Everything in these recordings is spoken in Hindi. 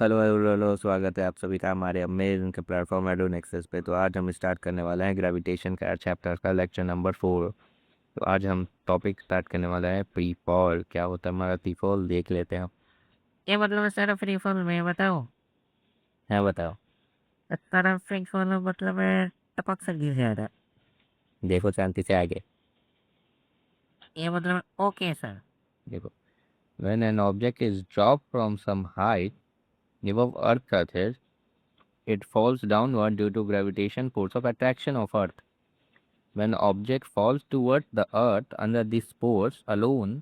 हेलो हेलो हेलो, स्वागत है आप सभी का हमारे अमेजन के प्लेटफॉर्म एडोन एक्सेस पे। तो आज हम स्टार्ट करने वाले हैं ग्रेविटेशन का चैप्टर का लेक्चर नंबर 4। तो आज हम टॉपिक स्टार्ट करने वाला है प्री फॉल। क्या होता है हमारा प्री फॉल, देख लेते हैं। ये मतलब सारा फ्री फॉल में बताओ। हैं बताओ। सारा फ्री फॉल मतलब है, टपक से गिर जाएगा। देखो शांति से आगे। ये मतलब ओके सर। देखो, when an object is drop from some height above earth surface, it falls downward due to gravitation force of attraction of earth. When object falls towards the earth under this force alone,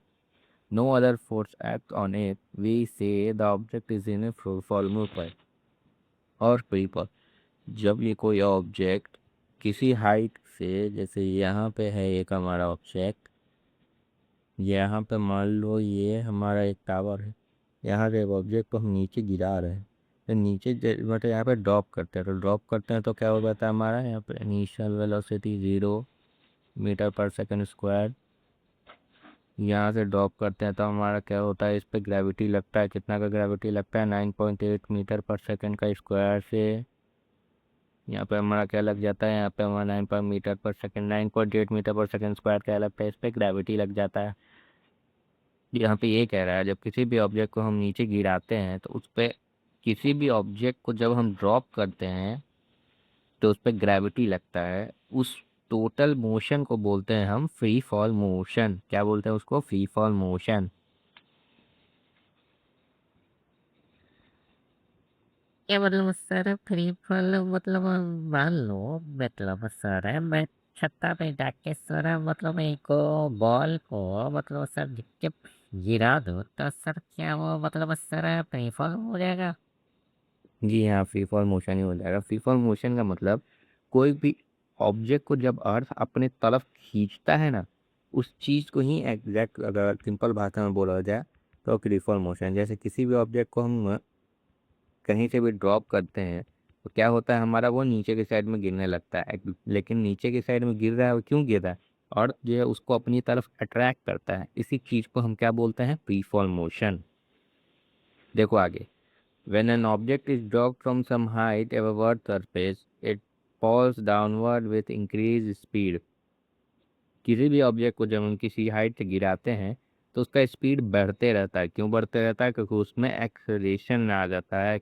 no other force acts on it, we say the object is in a fall movement और free fall। जब ये कोई ऑब्जेक्ट किसी हाइट से, जैसे यहाँ पे है एक हमारा ऑब्जेक्ट, यहाँ पे मान लो ये हमारा एक टावर है, यहाँ से एक ऑब्जेक्ट को हम नीचे गिरा रहे हैं। तो नीचे मतलब यहाँ पे ड्रॉप करते हैं, तो ड्रॉप करते हैं तो क्या हो जाता है हमारा यहाँ पे इनिशियल वेलोसिटी 0 मीटर पर सेकंड स्क्वायर। यहाँ से ड्रॉप करते हैं तो हमारा क्या होता है, इस पे ग्रेविटी लगता है, कितना का ग्रेविटी लगता है 9.8 मीटर पर सेकंड का स्क्वायर से। यहाँ पे हमारा क्या लग जाता है, यहाँ पे हमारा 9 मीटर पर सेकंड 9.8 मीटर पर सेकंड स्क्वायर क्या लगता है, इस पे ग्रेविटी लग जाता है। यहाँ पे ये कह रहा है जब किसी भी ऑब्जेक्ट को हम नीचे गिराते हैं तो उस पे, किसी भी ऑब्जेक्ट को जब हम ड्रॉप करते हैं तो उस पे ग्रेविटी लगता है। उस टोटल मोशन को बोलते हैं हम फ्री फॉल मोशन। क्या बोलते हैं उसको? Free fall motion. ये मतलब सर फ्री फॉल मतलब मान लो, मतलब सर है मैं छत्ता पे जाके सर मतलब एक बॉल को मतलब सर के गिरा दो तो सर क्या वो मतलब सर फ्री फॉल हो जाएगा। जी हाँ, फ्री फॉल मोशन ही हो जाएगा। फ्री फॉल मोशन का मतलब कोई भी ऑब्जेक्ट को जब अर्थ अपने तरफ खींचता है ना, उस चीज़ को ही एग्जैक्ट अगर सिंपल भाषा में बोला जाए तो फ्री फॉल मोशन। जैसे किसी भी ऑब्जेक्ट को हम कहीं से भी ड्रॉप करते हैं तो क्या होता है हमारा, वो नीचे की साइड में गिरने लगता है। लेकिन नीचे की साइड में गिर रहा है, वो क्यों गिर रहा है? और जो है उसको अपनी तरफ अट्रैक्ट करता है। इसी चीज़ को हम क्या बोलते हैं? Free fall motion. देखो आगे। When an object is dropped from some height above Earth's surface, it falls downward with increased speed। किसी भी ऑब्जेक्ट को जब हम किसी हाइट से गिराते हैं तो उसका स्पीड बढ़ते रहता है। क्यों बढ़ते रहता है? क्योंकि उसमें एक्सेलरेशन आ जाता है,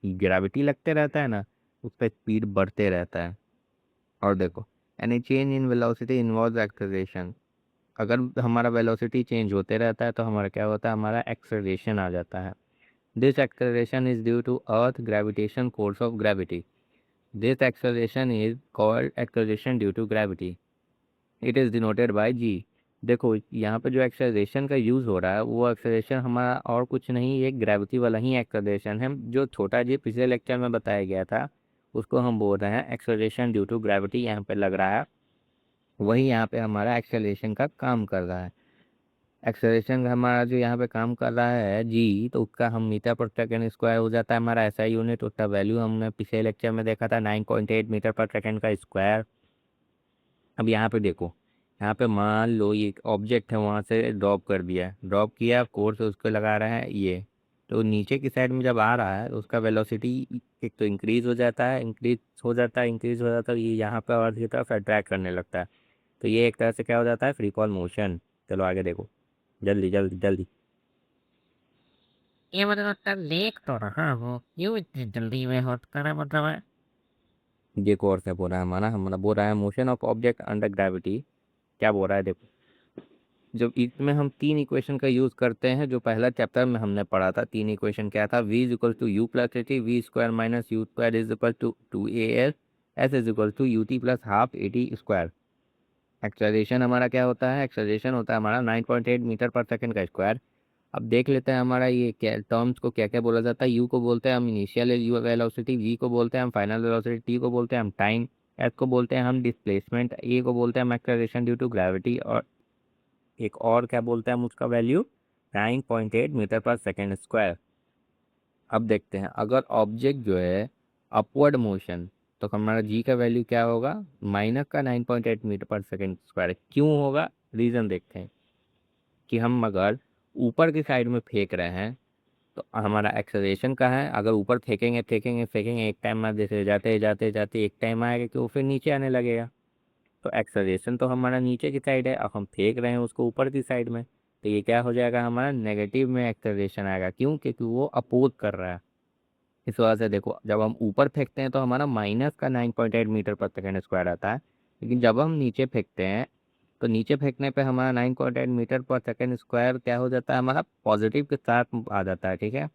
ग्रेविटी लगते रहता है ना, उसका स्पीड बढ़ते रहता है। और देखो, any change in velocity involve acceleration. अगर हमारा वेलोसिटी चेंज होते रहता है तो हमारा क्या होता है, हमारा एक्सेलरेशन आ जाता है। This acceleration is due to earth gravitation force of gravity. This acceleration is called acceleration due to gravity. It is denoted by g। देखो यहाँ पे जो एक्सेलरेशन का यूज़ हो रहा है वो एक्सेलरेशन हमारा और कुछ नहीं, ये ग्रेविटी वाला ही एक्सेलरेशन है। जो छोटा जी पिछले लेक्चर में बताया गया था उसको हम बोल रहे हैं एक्सेलरेशन ड्यू टू ग्रेविटी। यहाँ पे लग रहा है वही यहाँ पे हमारा एक्सेलरेशन का काम कर रहा है। एक्सेलरेशन हमारा जो यहाँ पे काम कर रहा है जी, तो उसका हम मीटर पर सेकेंड स्क्वायर हो जाता है हमारा ऐसा यूनिट। उसका वैल्यू हमने पिछले लेक्चर में देखा था 9.8 मीटर पर सेकेंड का स्क्वायर। अब यहाँ पे देखो, यहाँ पे मान लो ये ऑब्जेक्ट है, वहाँ से ड्रॉप कर दिया, ड्रॉप किया, कोर्स उसको लगा रहा है ये। तो नीचे की साइड में जब आ रहा है तो उसका वेलोसिटी एक तो इंक्रीज हो जाता है, इंक्रीज हो जाता है, ये यहाँ पे अर्थ की तरफ अट्रैक्ट करने लगता है। तो ये एक तरह से क्या हो जाता है, फ्री फॉल मोशन। चलो आगे देखो, जल्दी जल्दी जल्दी। ये मतलब सर देख तो रहा वो क्यों इतनी जल्दी में होता है मतलब है। ये कोर्स है बोल रहा है हमारा हमारा बोल रहा है motion of object under gravity. क्या बोल रहा है देखो, जब इसमें हम तीन इक्वेशन का यूज करते हैं जो पहला चैप्टर में हमने पढ़ा था। तीन इक्वेशन क्या था? v is equal to u plus a t, v square minus u square is equal to 2 as, s is equal to u t plus half a t square. Acceleration हमारा क्या होता है? एक्सेलरेशन होता है हमारा 9.8 मीटर पर सेकंड का स्क्वायर। अब देख लेते हैं हमारा ये क्या टर्म्स को क्या क्या बोला जाता है। यू को बोलते हैं हम इनिशियल वेलोसिटी, वी को बोलते हैं हम फाइनल वेलोसिटी, टी को बोलते हैं हम टाइम, एस को बोलते हैं हम डिस्प्लेसमेंट, ए को बोलते हैं हम एक्सेलरेशन ड्यू टू ग्रेविटी, और एक और क्या बोलते हैं हम उसका वैल्यू 9.8 मीटर पर सेकेंड स्क्वायर। अब देखते हैं अगर ऑब्जेक्ट जो है अपवर्ड मोशन, तो हमारा जी का वैल्यू क्या होगा? माइनस का 9.8 मीटर पर सेकेंड स्क्वायर। क्यों होगा? रीज़न देखते हैं कि हम अगर ऊपर की साइड में फेंक रहे हैं तो हमारा एक्सेलरेशन कहाँ है, अगर ऊपर फेंकेंगे फेंकेंगे फेंकेंगे एक टाइम में जैसे जाते जाते जाते एक टाइम आएगा कि वो फिर नीचे आने लगेगा। तो एक्सेलरेशन तो हमारा नीचे की साइड है, अब हम फेंक रहे हैं उसको ऊपर की साइड में, तो ये क्या हो जाएगा हमारा नेगेटिव में एक्सेलरेशन आएगा। क्यों? क्योंकि वो अपोज कर रहा है। इस वजह से देखो जब हम ऊपर फेंकते हैं तो हमारा माइनस का 9.8 मीटर पर सेकेंड स्क्वायर आता है, लेकिन जब हम नीचे फेंकते हैं तो नीचे फेंकने पे हमारा 9.8 मीटर पर सेकेंड स्क्वायर क्या हो जाता है, हमारा पॉजिटिव के साथ आ जाता है। ठीक है,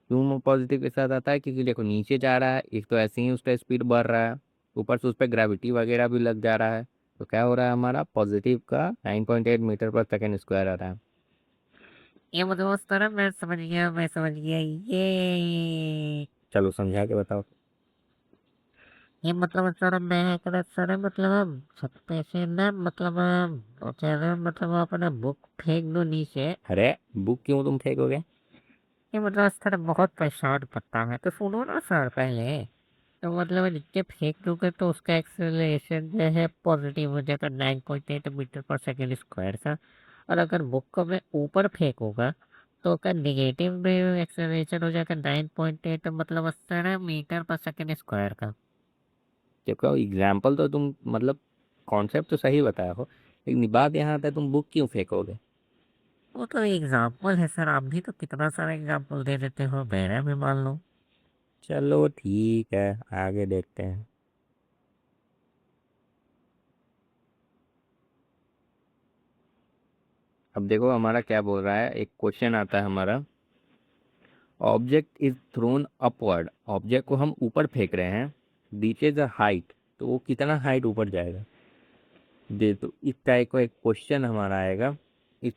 क्यों पॉजिटिव के साथ आता है? क्योंकि देखो नीचे जा रहा है, एक तो ऐसे ही उसका स्पीड बढ़ रहा है, ऊपर से उस पर ग्रेविटी वगैरह भी लग जा रहा है, तो क्या हो रहा है हमारा पॉजिटिव का 9.8 मीटर पर सेकेंड स्क्वायर आ रहा है। ये मतलब उस तरह मैं समझ गया ये। चलो समझा के बताओ। ये मतलब सर मैं कह रहा सर मतलब अब छत पे से ना मतलब कह रहे मतलब अपना बुक फेंक दो नीचे। अरे बुक क्यों तुम फेंकोगे? ये मतलब सर बहुत परेशान करता है, तो सुनो ना सर पहले। तो मतलब नीचे फेंक दोगे तो उसका एक्सेलरेशन जो है पॉजिटिव हो जाएगा 9.8 मीटर पर सेकेंड स्क्वायर का। और अगर बुक को मैं ऊपर फेंकूंगा तो उसका निगेटिव में एक्सेलरेशन हो जाएगा 9.8 मतलब 18 मीटर पर सेकेंड स्क्वायर का। देखो एग्जाम्पल तो तुम मतलब कॉन्सेप्ट तो सही बताया हो, लेकिन बात यहाँ आता है तुम बुक क्यों फेंकोगे? वो तो एग्जाम्पल है सर, आप भी तो कितना सारा एग्जाम्पल दे देते हो, मेरा भी मान लो। चलो ठीक है, आगे देखते हैं। अब देखो हमारा क्या बोल रहा है, एक क्वेश्चन आता है हमारा, object is thrown upward, object को हम ऊपर फेंक रहे हैं, रीचेज द हाइट, तो वो कितना हाइट ऊपर जाएगा? दे तो इस टाइप का एक क्वेश्चन हमारा आएगा। इस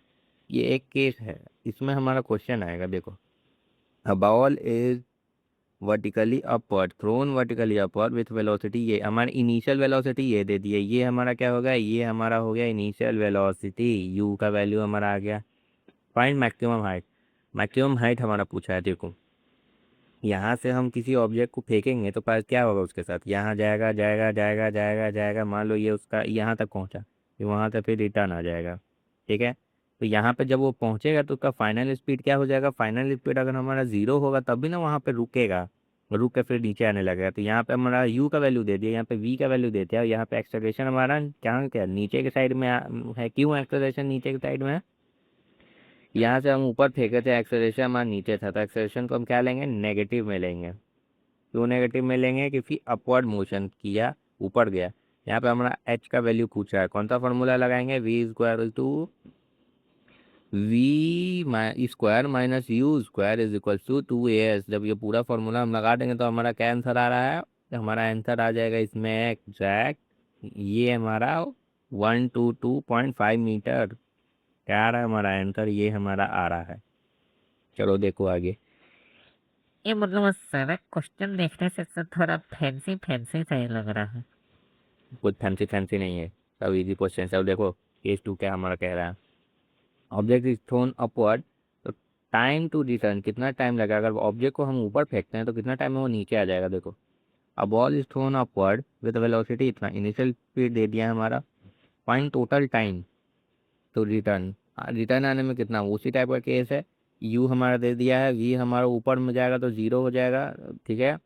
ये एक केस है, इसमें हमारा क्वेश्चन आएगा देखो, a ball is vertically upward, thrown vertically upward with velocity, ये हमारी इनिशियल वेलोसिटी ये दे दी है, ये हमारा क्या होगा, ये हमारा हो गया इनिशियल वेलोसिटी, यू का वैल्यू हमारा आ गया। Find maximum height, maximum height हमारा पूछा है। देखो यहाँ से हम किसी ऑब्जेक्ट को फेंकेंगे तो पास क्या होगा उसके साथ, यहाँ जाएगा जाएगा जाएगा जाएगा जाएगा, मान लो ये उसका यहाँ तक पहुँचा, फिर वहाँ से फिर रिटर्न आ जाएगा। ठीक है, तो यहाँ पे जब वो पहुँचेगा तो उसका फाइनल स्पीड क्या हो जाएगा, फाइनल स्पीड अगर हमारा जीरो होगा तब भी ना वहाँ पे रुकेगा, रुक के फिर नीचे आने लगेगा। तो यहाँ पे हमारा यू का वैल्यू दे दिया, यहाँ पे वी का वैल्यू दे दिया, और यहाँ पे एक्सेलरेशन हमारा क्या क्या नीचे के साइड में है। क्यों एक्सेलरेशन नीचे के साइड में है? यहाँ से हम ऊपर फेंके थे, एक्सेलरेशन हमारा नीचे था, तो एक्सेलरेशन को हम क्या लेंगे, नेगेटिव में लेंगे। क्यों नेगेटिव में लेंगे? क्योंकि अपवर्ड मोशन किया, ऊपर गया। यहाँ पे हमारा एच का वैल्यू पूछा है, कौन सा फॉर्मूला लगाएंगे, v square to v square minus u square is equal to 2 as। जब ये पूरा फॉर्मूला हम लगा देंगे तो हमारा क्या आंसर आ रहा है, तो हमारा आंसर आ जाएगा इसमें एग्जैक्ट, ये हमारा 122.5 मीटर। क्या आ रहा है हमारा आंसर, ये हमारा आ रहा है। चलो देखो आगे। ये मतलब सर क्वेश्चन देखने से सर थोड़ा फैंसी फैंसी सा ही लग रहा है। कुछ फैंसी फैंसी नहीं है, सब इजी क्वेश्चन है। अब देखो केस टू क्या हमारा कह रहा है, ऑब्जेक्ट इज थ्रोन अपवर्ड, तो टाइम टू रिटर्न, कितना टाइम लगेगा, अगर ऑब्जेक्ट को हम ऊपर फेंकते हैं तो कितना टाइम में वो नीचे आ जाएगा। देखो अब ball is thrown upward with velocity इतना, इनिशियल स्पीड दे दिया है हमारा, find total time to return, return आने में कितना, उसी टाइप का केस है। यू हमारा दे दिया है, वी हमारा ऊपर में जाएगा तो जीरो हो जाएगा। ठीक है,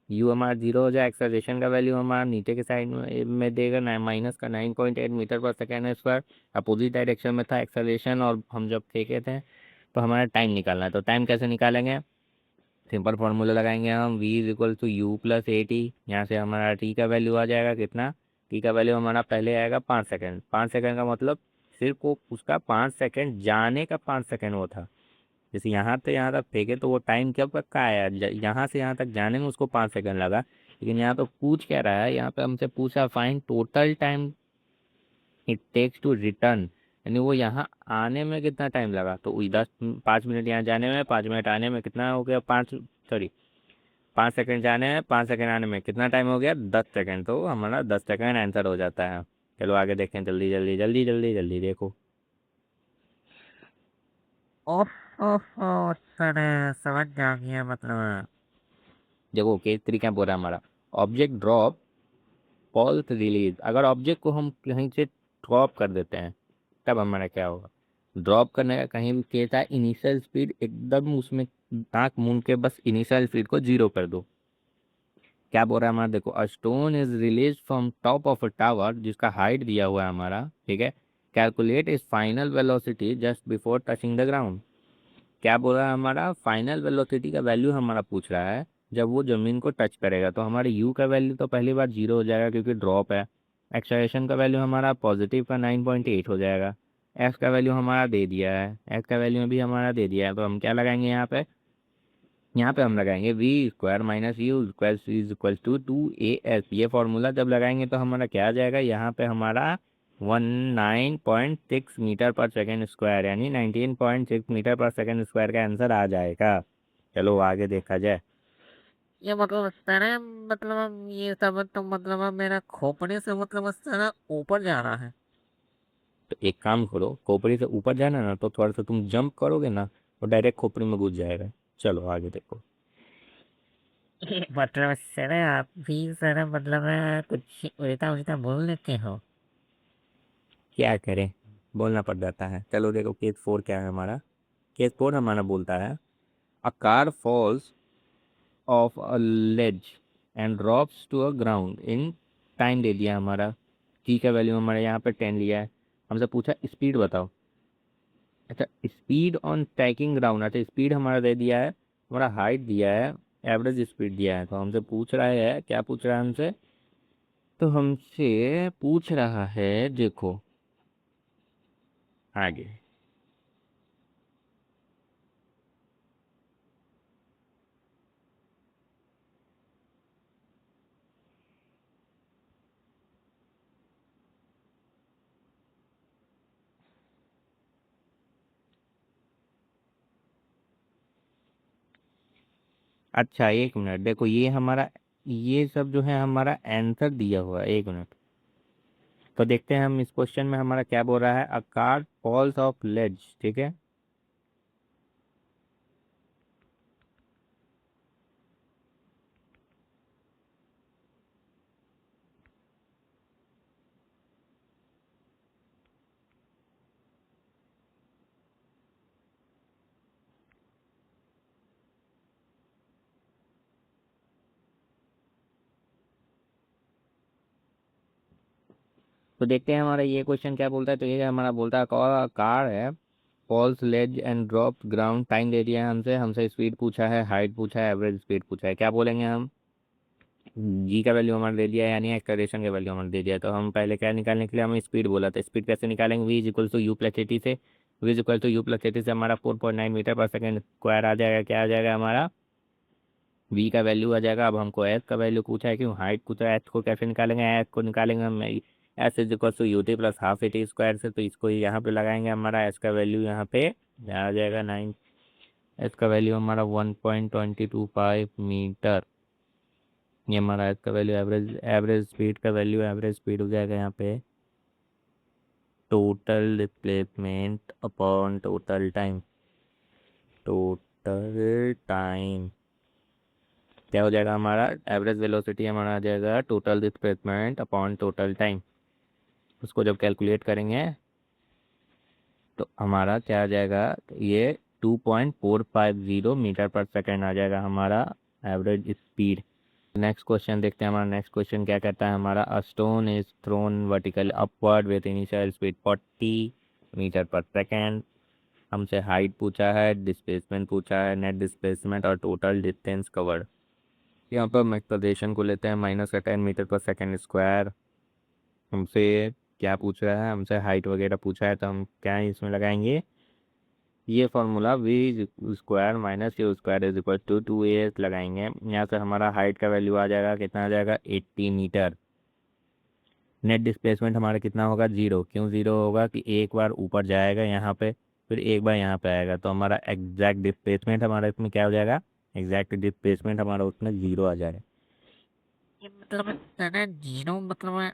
यू हमारा जीरो हो जाए, एक्सेलरेशन का वैल्यू हमारा नीचे के साइड में देगा माइनस का 9.8 मीटर पर सेकेंड स्क्वायर, अपोजिट डायरेक्शन में था एक्सेलरेशन, और हम जब फेंके थे तो हमारा टाइम निकालना है। तो टाइम कैसे निकालेंगे, सिंपल फार्मूला लगाएंगे हम, v is equal to u plus a t, यहाँ से हमारा टी का वैल्यू आ जाएगा कितना, टी का वैल्यू हमारा पहले आएगा 5 सेकेंड, 5 सेकेंड का मतलब सिर्फ वो उसका 5 सेकेंड जाने का 5 सेकेंड वो था। जैसे यहाँ से यहाँ तक फेंके तो वो टाइम कब का आया, यहाँ से यहाँ तक जाने में उसको 5 सेकेंड लगा, लेकिन यहाँ तो पूछ क्या रहा है, यहाँ पे हमसे पूछा find total time it takes to return, यानी वो यहाँ आने में कितना टाइम लगा, तो वही 5 मिनट यहाँ जाने में, 5 मिनट आने में, कितना हो गया, 5 सेकंड जाने में, 5 सेकंड आने में, कितना टाइम हो गया, 10 सेकंड, तो हमारा 10 सेकंड आंसर हो जाता है। चलो आगे देखें, जल्दी जल्दी जल्दी जल्दी जल्दी देखो। ओह ओह सर समझ आ गया मतलब। देखो केस थ्री क्या बोल रहा है हमारा, ऑब्जेक्ट ड्रॉप पल्स रिलीज, अगर ऑब्जेक्ट को हम कहीं से ड्रॉप कर देते हैं तब हमारा क्या होगा, ड्रॉप करने का कहीं भी केस है, इनिशियल स्पीड एकदम उसमें नाक मूंद के बस इनिशियल स्पीड को 0 कर दो। क्या बोल रहा है हमारा, देखो, अ stone is release from top of a tower, जिसका हाइट दिया हुआ है हमारा, ठीक है। Calculate is final velocity just before touching the ground. क्या बोल रहा है हमारा, फाइनल वेलोसिटी का वैल्यू हमारा पूछ रहा है जब वो जमीन को टच करेगा। तो हमारे यू का वैल्यू तो पहली बार 0 हो जाएगा क्योंकि ड्रॉप है। एक्सेलरेशन का वैल्यू हमारा पॉजिटिव का 9.8 हो जाएगा। एक्स का वैल्यू हमारा दे दिया है, एक्स का वैल्यू भी हमारा दे दिया है, तो हम क्या लगाएंगे यहाँ पे, यहाँ पे हम लगाएंगे v square minus u square is equal to 2 AS। ये फॉर्मूला जब लगाएंगे तो हमारा क्या आ जाएगा, यहाँ पे हमारा 19.6 मीटर पर सेकेंड स्क्वायर, यानी 19.6 मीटर पर सेकेंड स्क्वायर का आंसर आ जाएगा। चलो आगे देखा जाए। ये मतलब सर है, मतलब अब ये सब तो मतलब अब मेरा खोपड़े से मतलब सर ऊपर जा रहा है। तो एक काम करो, खोपड़ी से ऊपर जाना ना, तो थोड़ा सा तुम जंप करोगे ना, तो डायरेक्ट खोपड़ी में घुस जाएगा। चलो आगे देखो। मतलब सर आप भी सर मतलब कुछ उल्टा उल्टा बोल देते हो। क्या करें, बोलना पड़ जाता है। चलो देखो केस 4 क्या है हमारा। केस 4 हमारा बोलता है, a car falls off a ledge and drops to a ground in, time दे दिया हमारा, टी का वैल्यू हमारे यहाँ पे 10 लिया है। हमसे पूछा स्पीड बताओ। अच्छा, स्पीड ऑन ट्रैकिंग ग्राउंड, अच्छा स्पीड हमारा दे दिया है, हमारा हाइट दिया है, एवरेज स्पीड दिया है। तो हमसे पूछ रहा है, क्या पूछ रहा है हमसे, तो हमसे पूछ रहा है, देखो आगे। अच्छा एक मिनट, देखो ये हमारा, ये सब जो है हमारा आंसर दिया हुआ है, एक मिनट। तो देखते हैं हम इस क्वेश्चन में हमारा क्या बोल रहा है, अ कार फॉल्स ऑफ लेज, ठीक है। तो देखते हैं हमारा ये क्वेश्चन क्या बोलता है। तो ये हमारा बोलता है, कार है, falls ledge and drop ground, time दे दिया है हमसे, हमसे स्पीड पूछा है, हाइट पूछा है, एवरेज स्पीड पूछा है। क्या बोलेंगे हम, जी का वैल्यू हमारा दे दिया है, यानी एक्सेलरेशन का वैल्यू हमारा दे दिया है। तो हम पहले क्या निकालने के लिए हमें स्पीड बोला था, स्पीड कैसे निकालेंगे, v is equal to u plus a t से। V is equal to u plus a t से हमारा 4.9 मीटर पर सेकेंड स्क्वायर आ जाएगा। क्या आ जाएगा हमारा, वी का वैल्यू आ जाएगा। अब हमको एस का वैल्यू पूछा है, क्यों हाइट पूछा है, एस को कैसे निकालेंगे, एस को निकालेंगे हम s is equal to u t plus half a t square से। तो इसको यहाँ पे लगाएंगे, हमारा एस का वैल्यू यहाँ पे आ जाएगा 9, एस का वैल्यू हमारा 1.225 मीटर। ये हमारा एस का वैल्यू, एवरेज एवरेज स्पीड का वैल्यू, एवरेज स्पीड हो जाएगा यहाँ पे total displacement upon total time, total time. क्या हो जाएगा हमारा, एवरेज वेलोसिटी हमारा आ जाएगा total displacement upon total time. उसको जब कैलकुलेट करेंगे तो हमारा क्या आ जाएगा, ये 2.450 मीटर पर सेकेंड आ जाएगा हमारा एवरेज स्पीड। नेक्स्ट क्वेश्चन देखते हैं, हमारा नेक्स्ट क्वेश्चन क्या कहता है हमारा, a stone is thrown vertical upward with initial speed 40 metre पर सेकेंड। हमसे हाइट पूछा है, डिस्प्लेसमेंट पूछा है, नेट डिस्प्लेसमेंट और टोटल डिस्टेंस कवर्ड। यहाँ पर हम एक्सलेशन को लेते हैं -10 मीटर पर सेकेंड स्क्वायर। हमसे क्या पूछ रहा है, हमसे हाइट वगैरह पूछा है, तो हम क्या इसमें लगाएंगे, ये formula v square minus u square is equal to 2 AS लगाएंगे। यहाँ से हमारा हाइट का वैल्यू आ जाएगा, कितना आ जाएगा, 80 मीटर। नेट डिस्प्लेसमेंट हमारा कितना होगा, 0। क्यों 0 होगा, कि एक बार ऊपर जाएगा यहाँ पे, फिर एक बार यहाँ पे आएगा, तो हमारा एग्जैक्ट डिस्प्लेसमेंट हमारा इसमें क्या हो जाएगा, एग्जैक्ट डिस्प्लेसमेंट हमारा उसमें 0 आ जाएगा। ये मतलब सर जीरो मतलब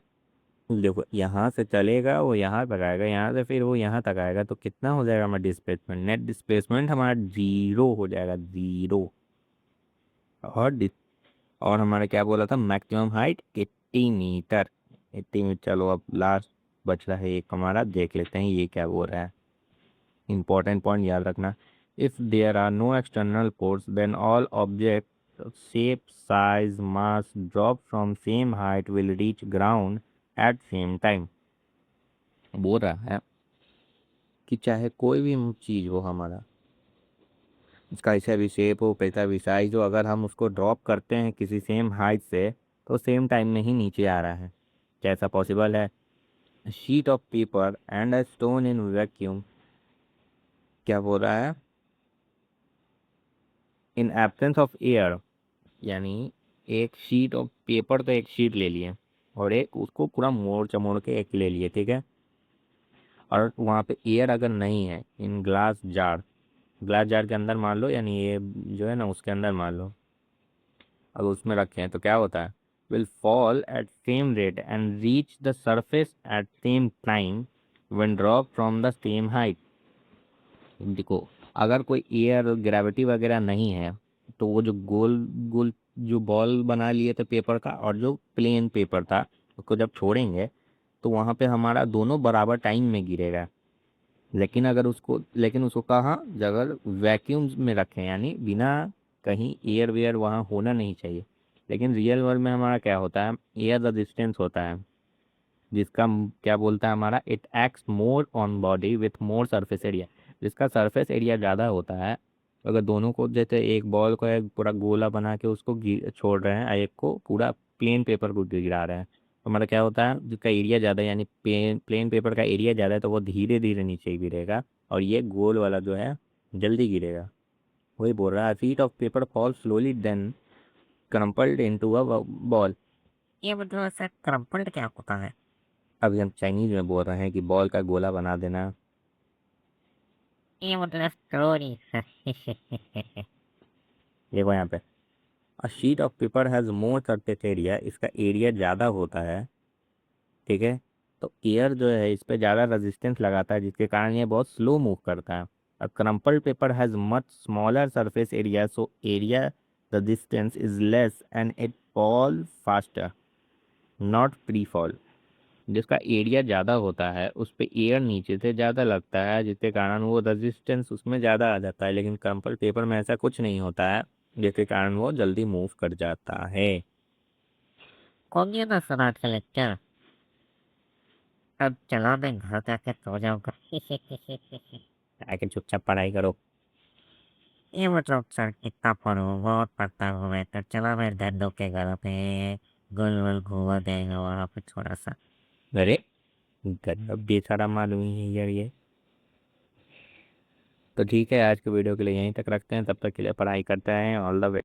देखो यहाँ से चलेगा, वो यहाँ तक आएगा, यहाँ से फिर वो यहाँ तक आएगा, तो कितना हो जाएगा हमारा डिस्प्लेसमेंट, नेट डिस्प्लेसमेंट हमारा 0 हो जाएगा, 0। और और हमारा क्या बोला था, मैक्सिमम हाइट 80 मीटर, 80 मीटर। चलो अब लास्ट बच रहा है एक हमारा, देख लेते हैं ये क्या बोल रहा है। इंपॉर्टेंट पॉइंट याद रखना, if there are no external force then all object shape size mass drop from same height will reach ground at same time. बोल रहा है कि चाहे कोई भी चीज़ हो हमारा, इसका ऐसा भी शेप हो कैसा भी साइज हो, अगर हम उसको ड्रॉप करते हैं किसी सेम हाइट से तो सेम टाइम में ही नीचे आ रहा है। कैसा पॉसिबल है? Sheet of paper and a stone in vacuum, क्या बोल रहा है, इन एब्सेंस ऑफ एयर, यानी एक शीट ऑफ पेपर, तो एक शीट ले लिए और एक उसको पूरा मोड़ चमोड़ के एक ले लिए, ठीक है, और वहाँ पे एयर अगर नहीं है, इन ग्लास जार के अंदर मान लो, यानी ये जो है ना उसके अंदर मान लो, अगर उसमें रखे हैं तो क्या होता है, will fall eight same rate and reach the surface at same time when drop from the same height. देखो, अगर कोई एयर ग्रेविटी वगैरह नहीं है तो वो जो गोल गोल जो बॉल बना लिए थे पेपर का और जो प्लेन पेपर था उसको जब छोड़ेंगे तो वहाँ पे हमारा दोनों बराबर टाइम में गिरेगा। लेकिन उसको कहाँ, अगर वैक्यूम में रखें, यानी बिना कहीं एयर वेयर वहाँ होना नहीं चाहिए। लेकिन रियल वर्ल्ड में हमारा क्या होता है, एयर रेजिस्टेंस होता है, जिसका क्या बोलता है हमारा, it acts more on body with more surface area, जिसका सरफेस एरिया ज़्यादा होता है। अगर दोनों को, जैसे एक बॉल को एक पूरा गोला बना के उसको छोड़ रहे हैं, एक को पूरा प्लेन पेपर को गिरा रहे हैं, तो हमारा क्या होता है, जिसका एरिया ज़्यादा है, यानी प्लेन पेपर का एरिया ज़्यादा है तो वो धीरे धीरे नीचे गिरेगा, और ये गोल वाला जो है जल्दी गिरेगा। वही बोल रहा है, feet of paper fall slowly then crumpled into a ball. ये मतलब सर क्रम्पल्ड क्या होता है? अभी हम चाइनीज में बोल रहे हैं कि बॉल का गोला बना देना। ये मतलब स्टोरी। देखो यहाँ पे, a sheet of paper has more surface area, इसका एरिया ज़्यादा होता है, ठीक है, तो एयर जो है इस पे ज़्यादा रेजिस्टेंस लगाता है जिसके कारण ये बहुत स्लो मूव करता है। A crumpled paper has much smaller surface area so area resistance is less and it fall faster, not free fall. जिसका एरिया ज़्यादा होता है उस पे एयर नीचे से ज़्यादा लगता है जिसके कारण वो रेजिस्टेंस उसमें ज़्यादा आ जाता है, लेकिन क्रम्पल पेपर में ऐसा कुछ नहीं होता है जिसके कारण वो जल्दी मूव कर जाता है। कौन गया था सर आज का लेक्चर? अब चलो मैं घर जाके सो जाऊंगा। आके चुपचाप पढ़ाई करो। ये मतलब सर कितना पढ़ूं, बहुत पढ़ता हूँ मैं तो। चलो मैं धंधों के घर पे गोल गोल घूमा देगा वहाँ पे थोड़ा सा। अरे गजब बेशरम आदमी है यार ये। तो ठीक है, आज के वीडियो के लिए यहीं तक रखते हैं, तब तक के लिए पढ़ाई करते हैं। All the way.